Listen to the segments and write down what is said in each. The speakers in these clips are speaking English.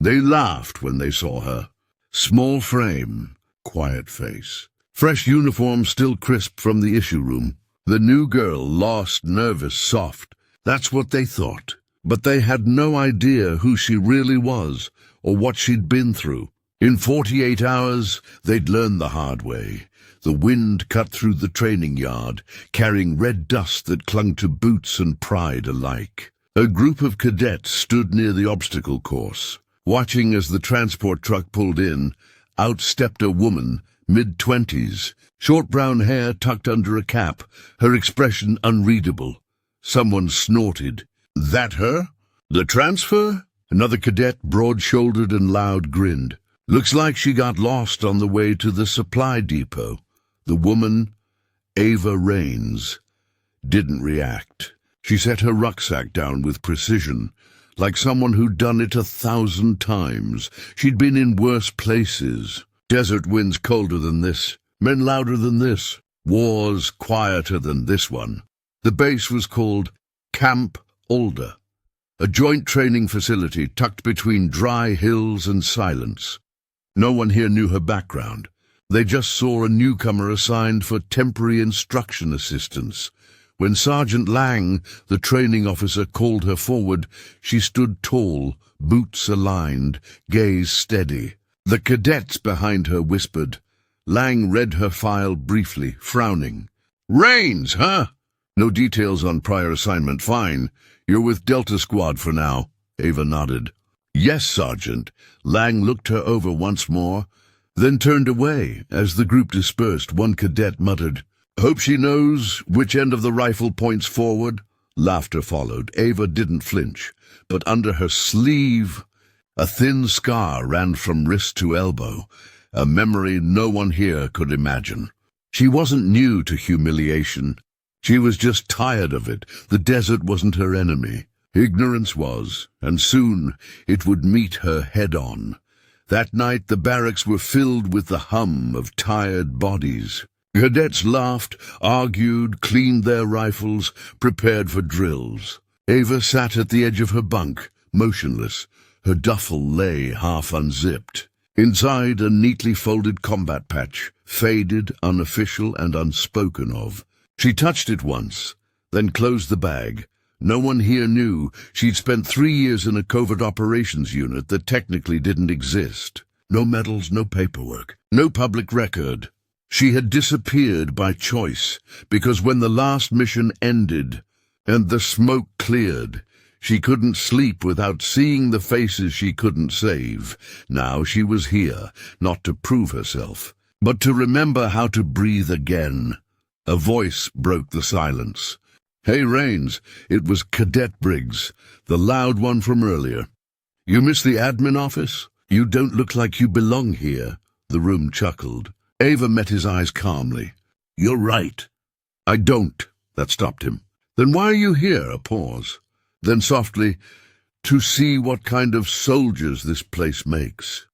They laughed when they saw her. Small frame, quiet face. Fresh uniform still crisp from the issue room. The new girl, lost, nervous, soft. That's what they thought. But they had no idea who she really was or what she'd been through. In 48 hours, they'd learn the hard way. The wind cut through the training yard, carrying red dust that clung to boots and pride alike. A group of cadets stood near the obstacle course. Watching as the transport truck pulled in, out stepped a woman, mid-20s, short brown hair tucked under a cap, her expression unreadable. Someone snorted. "That her? The transfer?" Another cadet, broad-shouldered and loud, grinned. "Looks like she got lost on the way to the supply depot." The woman, Ava Raines, didn't react. She set her rucksack down with precision, like someone who'd done it 1,000 times. She'd been in worse places. Desert winds colder than this, men louder than this, wars quieter than this one. The base was called Camp Alder, a joint training facility tucked between dry hills and silence. No one here knew her background. They just saw a newcomer assigned for temporary instruction assistance. When Sergeant Lang, the training officer, called her forward, she stood tall, boots aligned, gaze steady. The cadets behind her whispered. Lang read her file briefly, frowning. "Raines, huh? No details on prior assignment, fine. You're with Delta Squad for now." Ava nodded. "Yes, Sergeant." Lang looked her over once more, then turned away. As the group dispersed, one cadet muttered, "Hope she knows which end of the rifle points forward." Laughter followed. Ava didn't flinch, but under her sleeve, a thin scar ran from wrist to elbow, a memory no one here could imagine. She wasn't new to humiliation. She was just tired of it. The desert wasn't her enemy. Ignorance was, and soon it would meet her head-on. That night the barracks were filled with the hum of tired bodies. Cadets laughed, argued, cleaned their rifles, prepared for drills. Ava sat at the edge of her bunk, motionless. Her duffel lay half unzipped. Inside, a neatly folded combat patch, faded, unofficial, and unspoken of. She touched it once, then closed the bag. No one here knew she'd spent 3 years in a covert operations unit that technically didn't exist. No medals, no paperwork, no public record. She had disappeared by choice, because when the last mission ended and the smoke cleared, she couldn't sleep without seeing the faces she couldn't save. Now she was here, not to prove herself, but to remember how to breathe again. A voice broke the silence. "Hey, Raines," it was Cadet Briggs, the loud one from earlier. "You missed the admin office? You don't look like you belong here." The room chuckled. Ava met his eyes calmly. "You're right." "I don't." That stopped him. "Then why are you here?" A pause. Then softly, "To see what kind of soldiers this place makes."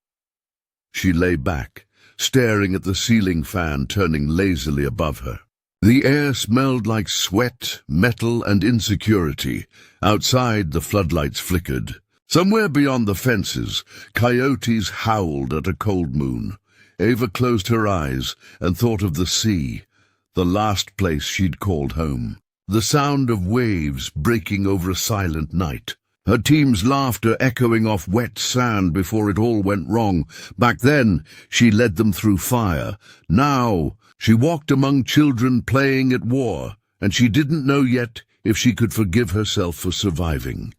She lay back, staring at the ceiling fan turning lazily above her. The air smelled like sweat, metal, and insecurity. Outside, the floodlights flickered. Somewhere beyond the fences, coyotes howled at a cold moon. Ava closed her eyes and thought of the sea, the last place she'd called home. The sound of waves breaking over a silent night. Her team's laughter echoing off wet sand before it all went wrong. Back then, she led them through fire. Now, she walked among children playing at war, and she didn't know yet if she could forgive herself for surviving.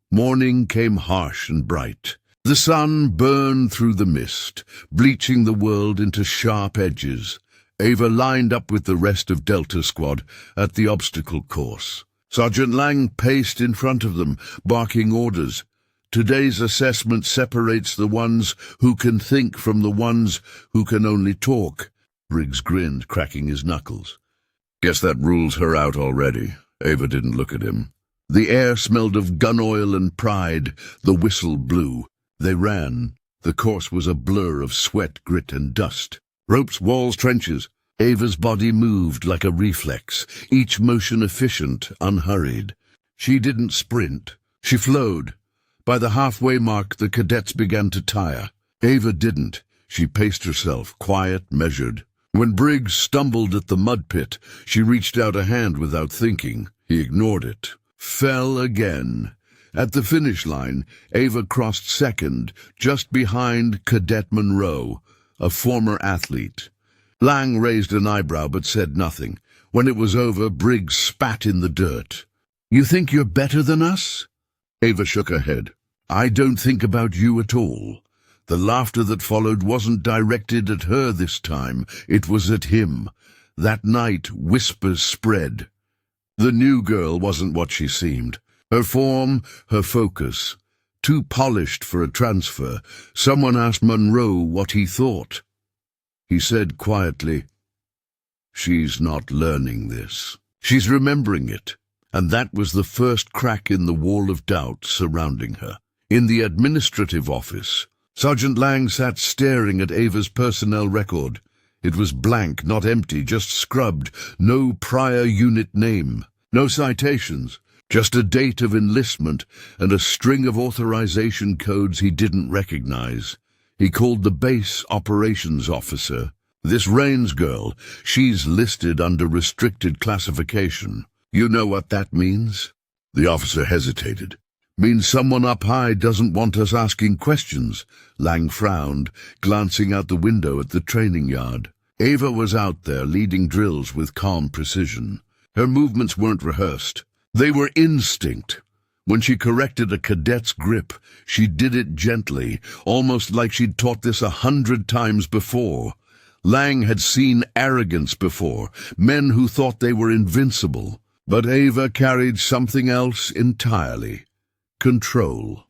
Morning came harsh and bright. The sun burned through the mist, bleaching the world into sharp edges. Ava lined up with the rest of Delta Squad at the obstacle course. Sergeant Lang paced in front of them, barking orders. "Today's assessment separates the ones who can think from the ones who can only talk." Briggs grinned, cracking his knuckles. "Guess that rules her out already." Ava didn't look at him. The air smelled of gun oil and pride. The whistle blew. They ran. The course was a blur of sweat, grit, and dust. Ropes, walls, trenches. Ava's body moved like a reflex, each motion efficient, unhurried. She didn't sprint. She flowed, By the halfway mark, the cadets began to tire. Ava didn't. She paced herself, quiet, measured. When Briggs stumbled at the mud pit, she reached out a hand without thinking. He ignored it. Fell again. At the finish line, Ava crossed second, just behind Cadet Monroe, a former athlete. Lang raised an eyebrow but said nothing. When it was over, Briggs spat in the dirt. "You think you're better than us?" Ava shook her head. "I don't think about you at all." The laughter that followed wasn't directed at her this time. It was at him. That night, whispers spread. The new girl wasn't what she seemed. Her form, her focus. Too polished for a transfer. Someone asked Monroe what he thought. He said quietly, "She's not learning this. She's remembering it." And that was the first crack in the wall of doubt surrounding her. In the administrative office, Sergeant Lang sat staring at Ava's personnel record. It was blank, not empty, just scrubbed. No prior unit name, no citations, just a date of enlistment and a string of authorization codes he didn't recognize. He called the base operations officer. "This Raines girl, she's listed under restricted classification. You know what that means?" The officer hesitated. "Means someone up high doesn't want us asking questions." Lang frowned, glancing out the window at the training yard. Ava was out there leading drills with calm precision. Her movements weren't rehearsed. They were instinct. When she corrected a cadet's grip, she did it gently, almost like she'd taught this 100 times before. Lang had seen arrogance before, men who thought they were invincible. But Ava carried something else entirely. Control.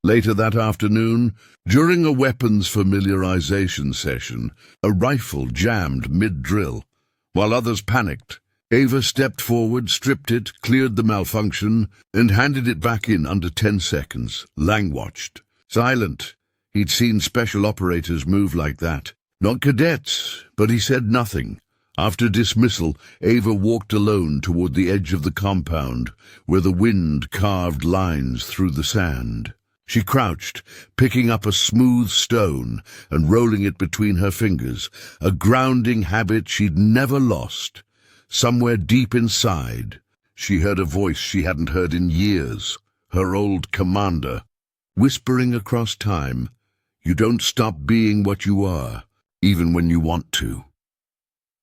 Later that afternoon, during a weapons familiarization session, a rifle jammed mid-drill. While others panicked, Ava stepped forward, stripped it, cleared the malfunction, and handed it back in under 10 seconds. Lang watched. Silent. He'd seen special operators move like that. Not cadets, but he said nothing. After dismissal, Ava walked alone toward the edge of the compound, where the wind carved lines through the sand. She crouched, picking up a smooth stone and rolling it between her fingers, a grounding habit she'd never lost. Somewhere deep inside, she heard a voice she hadn't heard in years, her old commander, whispering across time, "You don't stop being what you are, even when you want to."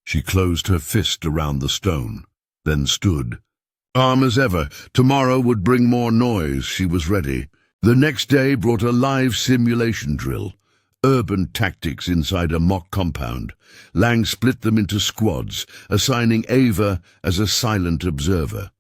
She closed her fist around the stone, then stood. Calm as ever. Tomorrow would bring more noise. She was ready. The next day brought a live simulation drill. Urban tactics inside a mock compound. Lang split them into squads, assigning Ava as a silent observer.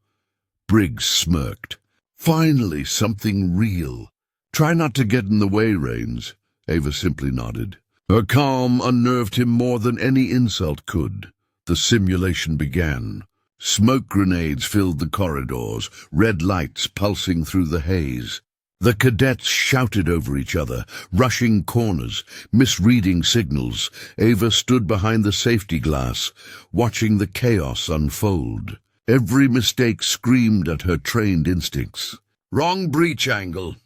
Briggs smirked. "Finally, something real. Try not to get in the way, Raines." Ava simply nodded. Her calm unnerved him more than any insult could. The simulation began. Smoke grenades filled the corridors, red lights pulsing through the haze. The cadets shouted over each other, rushing corners, misreading signals. Ava stood behind the safety glass, watching the chaos unfold. Every mistake screamed at her trained instincts. Wrong breach angle.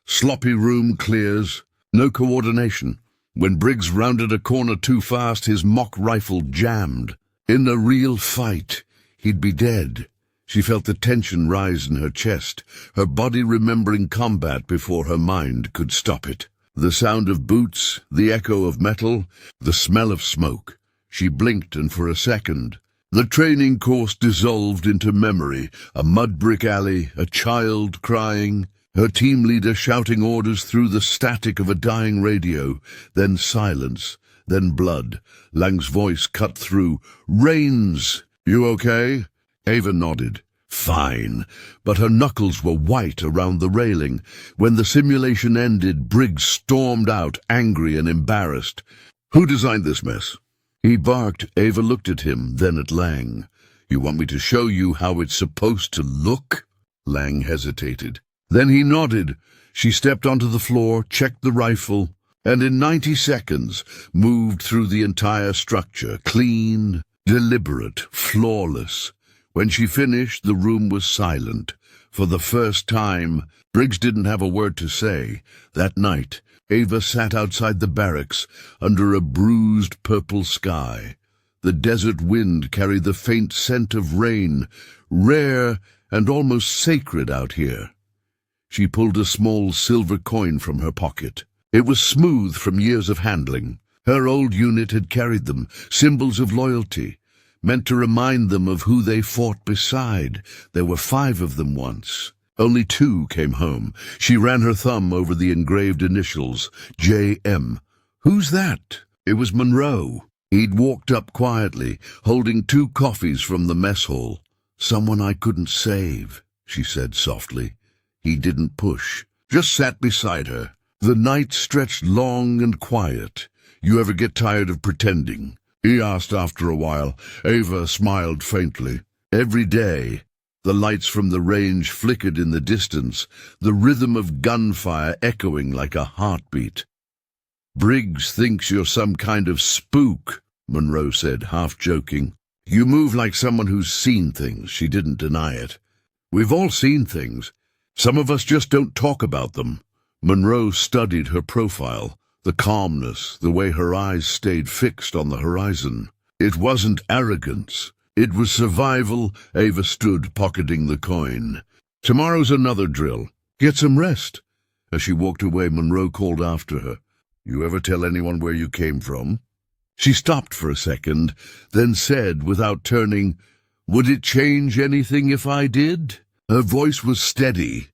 Sloppy room clears. No coordination. When Briggs rounded a corner too fast, his mock rifle jammed. In a real fight, he'd be dead. She felt the tension rise in her chest, her body remembering combat before her mind could stop it. The sound of boots, the echo of metal, the smell of smoke. She blinked, and for a second, the training course dissolved into memory. A mud brick alley, a child crying, her team leader shouting orders through the static of a dying radio, then silence, then blood. Lang's voice cut through. "Raines, you okay?" Ava nodded. "Fine," but her knuckles were white around the railing. When the simulation ended, Briggs stormed out, angry and embarrassed. "Who designed this mess?" He barked. Ava looked at him, then at Lang. "You want me to show you how it's supposed to look?" Lang hesitated. Then he nodded. She stepped onto the floor, checked the rifle, and in 90 seconds moved through the entire structure, clean, deliberate, flawless. When she finished, the room was silent. For the first time, Briggs didn't have a word to say. That night, Ava sat outside the barracks under a bruised purple sky. The desert wind carried the faint scent of rain, rare and almost sacred out here. She pulled a small silver coin from her pocket. It was smooth from years of handling. Her old unit had carried them, symbols of loyalty, meant to remind them of who they fought beside. There were 5 of them once. Only 2 came home. She ran her thumb over the engraved initials, J.M. Who's that? It was Monroe. He'd walked up quietly, holding 2 coffees from the mess hall. Someone I couldn't save, she said softly. He didn't push, just sat beside her. The night stretched long and quiet. You ever get tired of pretending? He asked after a while. Ava smiled faintly. Every day, the lights from the range flickered in the distance, the rhythm of gunfire echoing like a heartbeat. Briggs thinks you're some kind of spook, Monroe said, half joking. You move like someone who's seen things. She didn't deny it. We've all seen things. Some of us just don't talk about them. Monroe studied her profile, the calmness, the way her eyes stayed fixed on the horizon. It wasn't arrogance. It was survival. Ava stood, pocketing the coin. Tomorrow's another drill. Get some rest. As she walked away, Monroe called after her. You ever tell anyone where you came from? She stopped for a second, then said, without turning, Would it change anything if I did? Her voice was steady,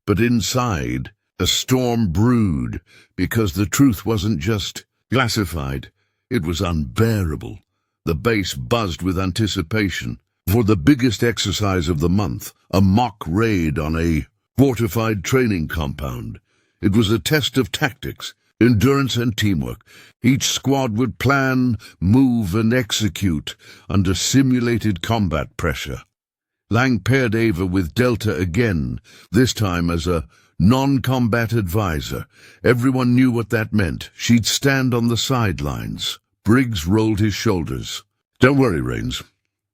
but inside, a storm brewed, because the truth wasn't just classified. It was unbearable. The base buzzed with anticipation for the biggest exercise of the month, a mock raid on a fortified training compound. It was a test of tactics, endurance and teamwork. Each squad would plan, move, and execute under simulated combat pressure. Lang paired Ava with Delta again, this time as a non-combat advisor. Everyone knew what that meant. She'd stand on the sidelines. Briggs rolled his shoulders. Don't worry, Raines.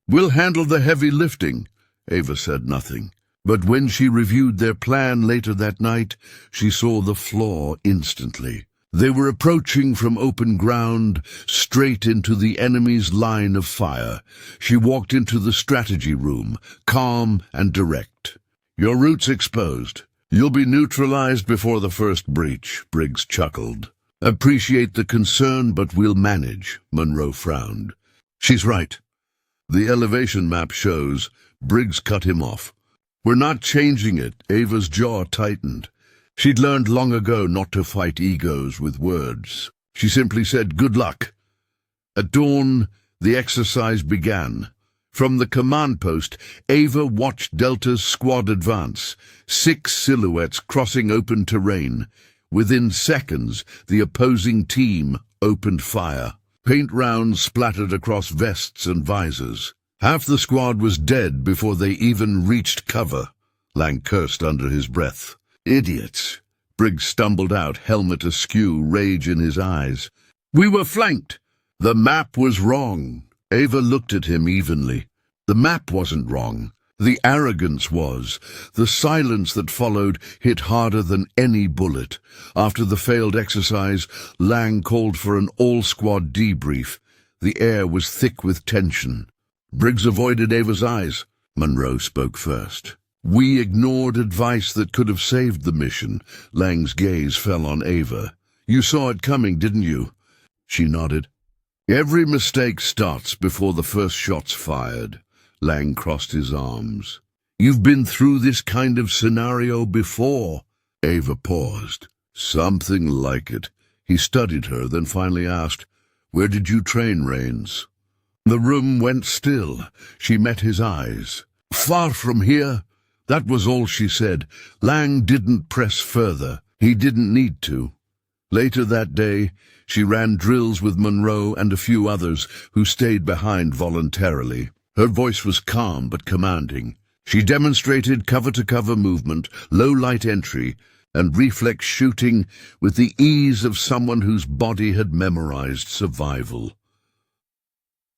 We'll handle the heavy lifting. Ava said nothing. But when she reviewed their plan later that night, she saw the flaw instantly. They were approaching from open ground, straight into the enemy's line of fire. She walked into the strategy room, calm and direct. Your route's exposed. You'll be neutralized before the first breach, Briggs chuckled. Appreciate the concern, but we'll manage, Monroe frowned. She's right. The elevation map shows. Briggs cut him off. We're not changing it. Ava's jaw tightened. She'd learned long ago not to fight egos with words. She simply said, good luck. At dawn, the exercise began. From the command post, Ava watched Delta's squad advance, 6 silhouettes crossing open terrain. Within seconds, the opposing team opened fire. Paint rounds splattered across vests and visors. Half the squad was dead before they even reached cover. Lang cursed under his breath. Idiots. Briggs stumbled out, helmet askew, rage in his eyes. We were flanked. The map was wrong. Ava looked at him evenly. The map wasn't wrong. The arrogance was. The silence that followed hit harder than any bullet. After the failed exercise, Lang called for an all-squad debrief. The air was thick with tension. Briggs avoided Ava's eyes. Monroe spoke first. We ignored advice that could have saved the mission. Lang's gaze fell on Ava. You saw it coming, didn't you? She nodded. Every mistake starts before the first shot's fired. Lang crossed his arms. You've been through this kind of scenario before. Ava paused. Something like it. He studied her, then finally asked, Where did you train, Raines? The room went still. She met his eyes. Far from here. That was all she said. Lang didn't press further. He didn't need to. Later that day, she ran drills with Monroe and a few others who stayed behind voluntarily. Her voice was calm but commanding. She demonstrated cover-to-cover movement, low-light entry, and reflex shooting with the ease of someone whose body had memorized survival.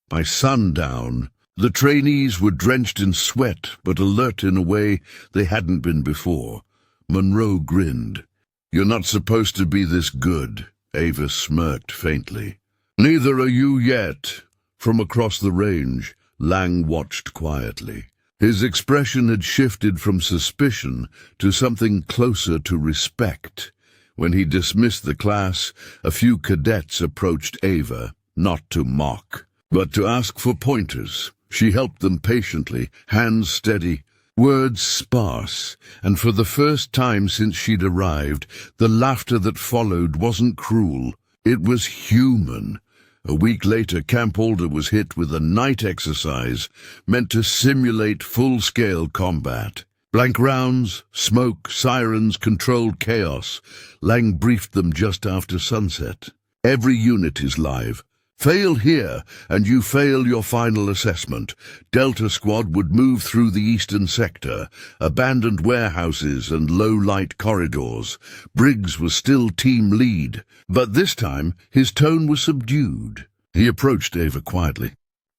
By sundown, The trainees were drenched in sweat, but alert in a way they hadn't been before. Monroe grinned. "You're not supposed to be this good," Ava smirked faintly. "Neither are you yet." From across the range, Lang watched quietly. His expression had shifted from suspicion to something closer to respect. When he dismissed the class, a few cadets approached Ava, not to mock, but to ask for pointers. She helped them patiently, hands steady, words sparse, and for the first time since she'd arrived, the laughter that followed wasn't cruel. It was human. A week later, Camp Alder was hit with a night exercise meant to simulate full-scale combat. Blank rounds, smoke, sirens, controlled chaos. Lang briefed them just after sunset. "Every unit is live. Fail here, and you fail your final assessment." Delta Squad would move through the eastern sector, abandoned warehouses and low-light corridors. Briggs was still team lead, but this time his tone was subdued. He approached Ava quietly.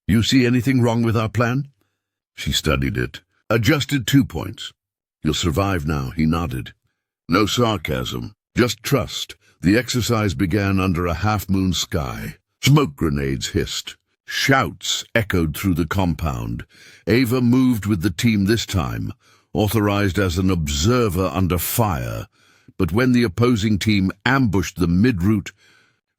"You see anything wrong with our plan?" She studied it. "Adjusted 2 points. You'll survive now," he nodded. No sarcasm, just trust. The exercise began under a half-moon sky. Smoke grenades hissed. Shouts echoed through the compound. Ava moved with the team this time, authorized as an observer under fire. But when the opposing team ambushed them mid-route,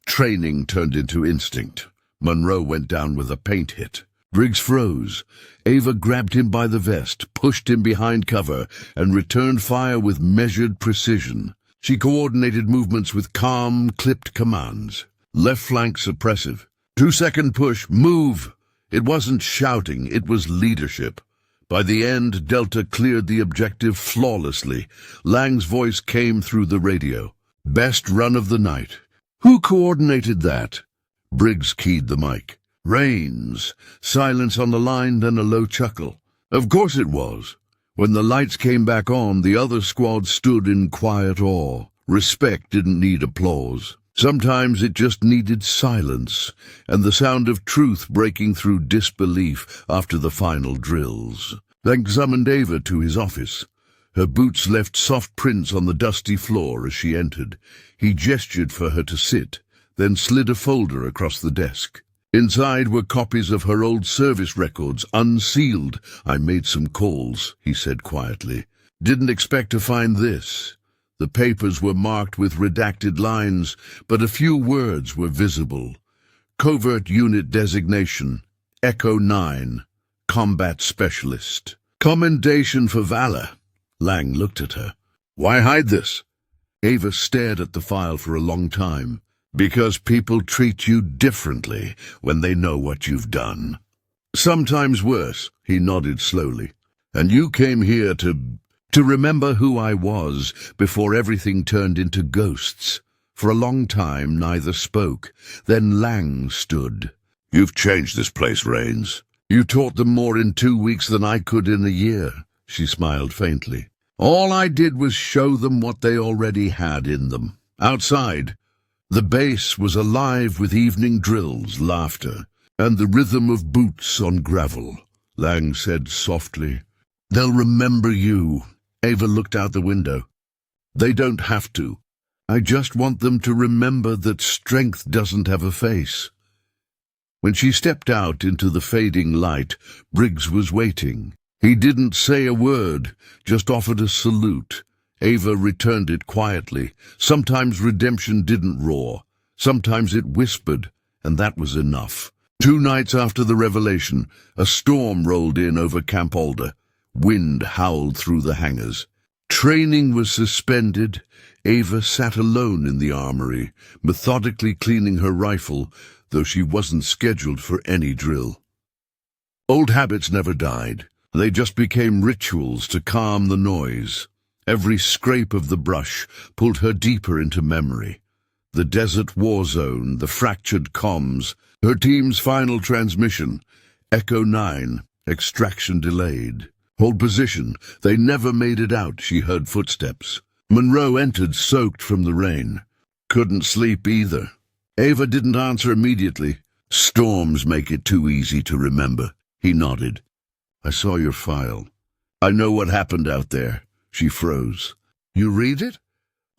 training turned into instinct. Monroe went down with a paint hit. Briggs froze. Ava grabbed him by the vest, pushed him behind cover, and returned fire with measured precision. She coordinated movements with calm, clipped commands. Left flank suppressive. 2-second push, move! It wasn't shouting, it was leadership. By the end, Delta cleared the objective flawlessly. Lang's voice came through the radio. "Best run of the night." "Who coordinated that?" Briggs keyed the mic. "Raines." Silence on the line, then a low chuckle. "Of course it was." When the lights came back on, the other squad stood in quiet awe. Respect didn't need applause. Sometimes it just needed silence, and the sound of truth breaking through disbelief after the final drills. Lang summoned Ava to his office. Her boots left soft prints on the dusty floor as she entered. He gestured for her to sit, then slid a folder across the desk. Inside were copies of her old service records, unsealed. "I made some calls," he said quietly. "Didn't expect to find this." The papers were marked with redacted lines, but a few words were visible. "Covert unit designation, Echo 9, combat specialist. Commendation for valor." Lang looked at her. "Why hide this?" Ava stared at the file for a long time. "Because people treat you differently when they know what you've done." "Sometimes worse," he nodded slowly. "And you came here to remember who I was before everything turned into ghosts." For a long time neither spoke. Then Lang stood. "You've changed this place, Raines. You taught them more in 2 weeks than I could in a year." She smiled faintly. "All I did was show them what they already had in them. Outside, the base was alive with evening drills, laughter, and the rhythm of boots on gravel." Lang said softly, "They'll remember you." Ava looked out the window. "They don't have to. I just want them to remember that strength doesn't have a face." When she stepped out into the fading light, Briggs was waiting. He didn't say a word, just offered a salute. Ava returned it quietly. Sometimes redemption didn't roar. Sometimes it whispered, and that was enough. 2 nights after the revelation, a storm rolled in over Camp Alder. Wind howled through the hangars. Training was suspended. Ava sat alone in the armory, methodically cleaning her rifle, though she wasn't scheduled for any drill. Old habits never died. They just became rituals to calm the noise. Every scrape of the brush pulled her deeper into memory. The desert war zone, the fractured comms, her team's final transmission, Echo 9, extraction delayed. "Hold position. They never made it out," she heard footsteps. Monroe entered, soaked from the rain. "Couldn't sleep either." Ava didn't answer immediately. Storms make it too easy to remember. He nodded. I saw your file. I know what happened out there. She froze. You read it?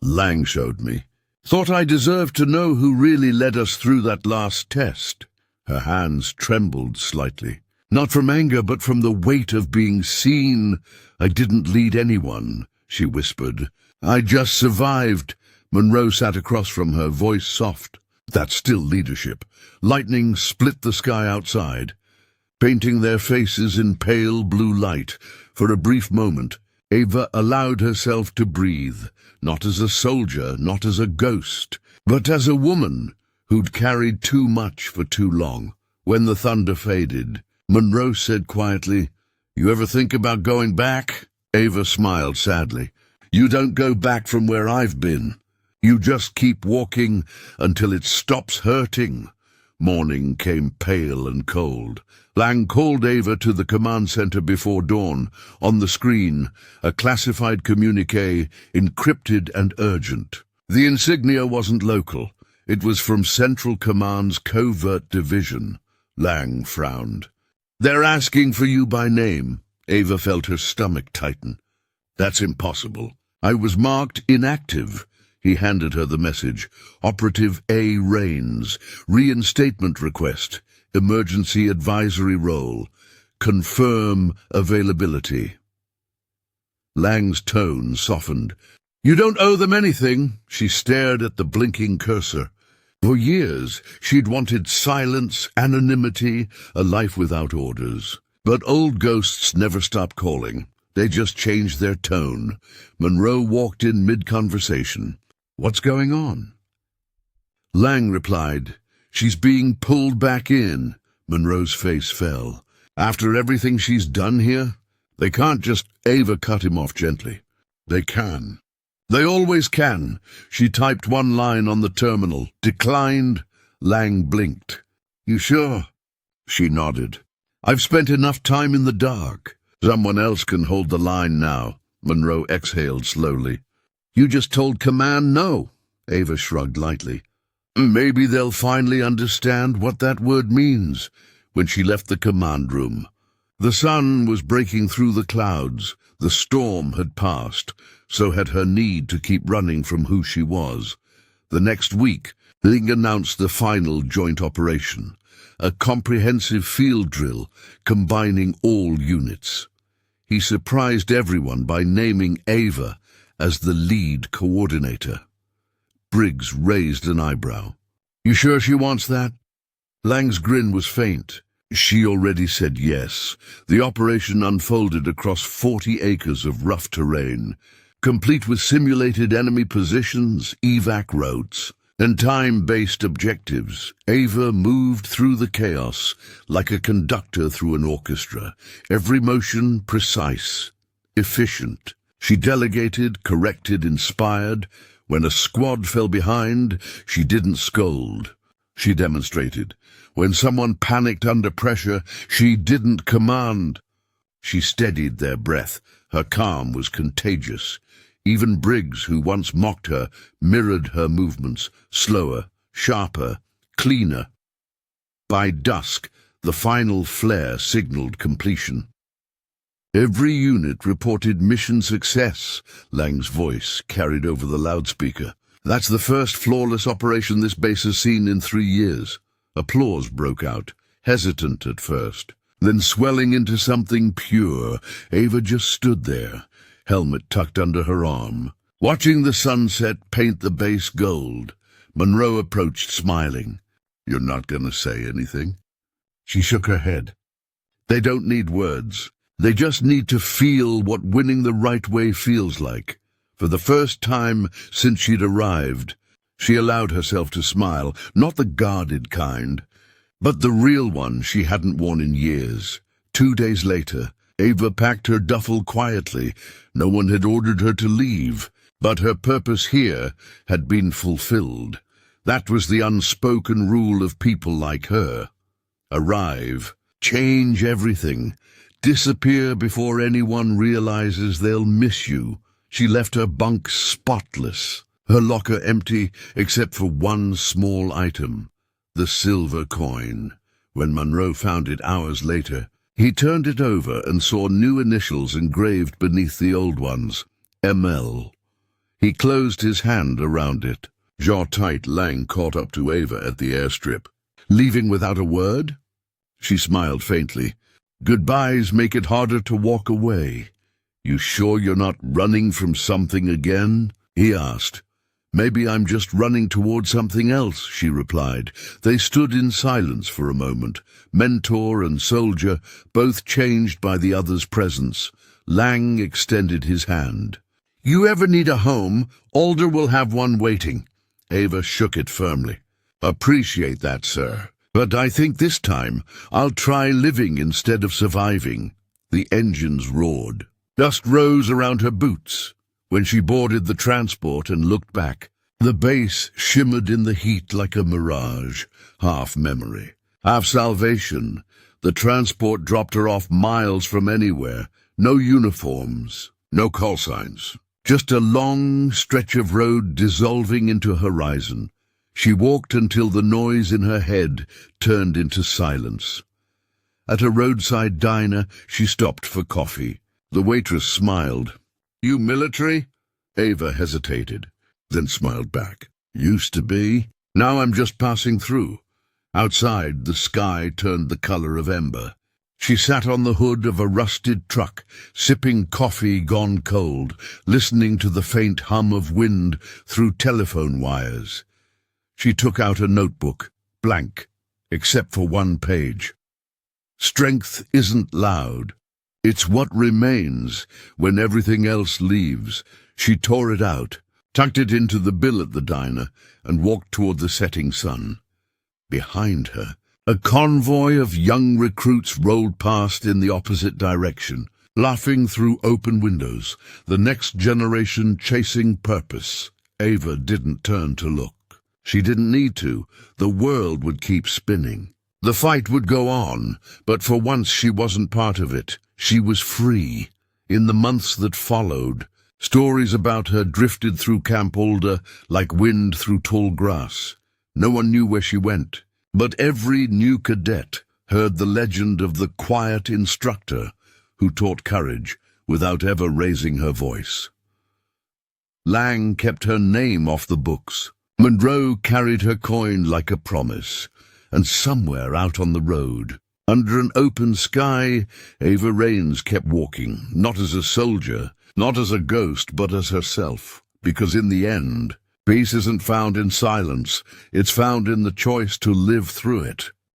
Lang showed me. Thought I deserved to know who really led us through that last test. Her hands trembled slightly. Not from anger, but from the weight of being seen. I didn't lead anyone, she whispered. I just survived. Monroe sat across from her, voice soft. That's still leadership. Lightning split the sky outside, painting their faces in pale blue light. For a brief moment, Ava allowed herself to breathe, not as a soldier, not as a ghost, but as a woman who'd carried too much for too long. When the thunder faded, Monroe said quietly, You ever think about going back? Ava smiled sadly. You don't go back from where I've been. You just keep walking until it stops hurting. Morning came pale and cold. Lang called Ava to the command center before dawn. On the screen, a classified communique, encrypted and urgent. The insignia wasn't local. It was from Central Command's covert division. Lang frowned. They're asking for you by name. Ava felt her stomach tighten. That's impossible. I was marked inactive. He handed her the message. Operative Ava Raines. Reinstatement request. Emergency advisory role. Confirm availability. Lang's tone softened. You don't owe them anything. She stared at the blinking cursor. For years, she'd wanted silence, anonymity, a life without orders. But old ghosts never stop calling. They just changed their tone. Monroe walked in mid-conversation. What's going on? Lang replied, She's being pulled back in. Monroe's face fell. After everything she's done here, they can't just... Ava cut him off gently. They can. They always can. She typed one line on the terminal. Declined. Lang blinked. You sure? She nodded. I've spent enough time in the dark. Someone else can hold the line now. Monroe exhaled slowly. You just told command no. Ava shrugged lightly. Maybe they'll finally understand what that word means. When she left the command room, the sun was breaking through the clouds. The storm had passed, so had her need to keep running from who she was. The next week, Ling announced the final joint operation, a comprehensive field drill combining all units. He surprised everyone by naming Ava as the lead coordinator. Briggs raised an eyebrow. You sure she wants that? Lang's grin was faint. She already said yes. The operation unfolded across 40 acres of rough terrain, complete with simulated enemy positions, evac routes, and time-based objectives. Ava moved through the chaos like a conductor through an orchestra, every motion precise, efficient. She delegated, corrected, inspired. When a squad fell behind, she didn't scold. She demonstrated. When someone panicked under pressure, she didn't command. She steadied their breath. Her calm was contagious. Even Briggs, who once mocked her, mirrored her movements, slower, sharper, cleaner. By dusk, the final flare signaled completion. Every unit reported mission success. Lang's voice carried over the loudspeaker. That's the first flawless operation this base has seen in 3 years. Applause broke out, hesitant at first, then swelling into something pure. Ava just stood there, helmet tucked under her arm, watching the sunset paint the base gold. Monroe approached, smiling. You're not going to say anything? She shook her head. They don't need words. They just need to feel what winning the right way feels like. For the first time since she'd arrived, she allowed herself to smile, not the guarded kind, but the real one she hadn't worn in years. 2 days later, Ava packed her duffel quietly. No one had ordered her to leave, but her purpose here had been fulfilled. That was the unspoken rule of people like her. Arrive, change everything, disappear before anyone realizes they'll miss you. She left her bunk spotless, her locker empty except for one small item, the silver coin. When Monroe found it hours later, He turned it over and saw new initials engraved beneath the old ones. ML. He closed his hand around it. Jaw tight, Lang caught up to Ava at the airstrip. Leaving without a word? She smiled faintly. Goodbyes make it harder to walk away. You sure you're not running from something again? He asked. Maybe I'm just running toward something else, she replied. They stood in silence for a moment, mentor and soldier, both changed by the other's presence. Lang extended his hand. You ever need a home, Alder will have one waiting. Ava shook it firmly. Appreciate that, sir. But I think this time I'll try living instead of surviving. The engines roared. Dust rose around her boots. When she boarded the transport and looked back, the base shimmered in the heat like a mirage, half memory, half salvation. The transport dropped her off miles from anywhere. No uniforms, no call signs. Just a long stretch of road dissolving into horizon. She walked until the noise in her head turned into silence. At a roadside diner, she stopped for coffee. The waitress smiled. You military? Ava hesitated, then smiled back. Used to be. Now I'm just passing through. Outside, the sky turned the color of ember. She sat on the hood of a rusted truck, sipping coffee gone cold, listening to the faint hum of wind through telephone wires. She took out a notebook, blank, except for one page. Strength isn't loud. It's what remains when everything else leaves. She tore it out, tucked it into the bill at the diner, and walked toward the setting sun. Behind her, a convoy of young recruits rolled past in the opposite direction, laughing through open windows, the next generation chasing purpose. Ava didn't turn to look. She didn't need to. The world would keep spinning. The fight would go on, but for once she wasn't part of it. She was free. In the months that followed, stories about her drifted through Camp Alder like wind through tall grass. No one knew where she went, but every new cadet heard the legend of the quiet instructor who taught courage without ever raising her voice. Lang kept her name off the books. Monroe carried her coin like a promise, and somewhere out on the road, under an open sky, Ava Raines kept walking, not as a soldier, not as a ghost, but as herself. Because in the end, peace isn't found in silence, it's found in the choice to live through it.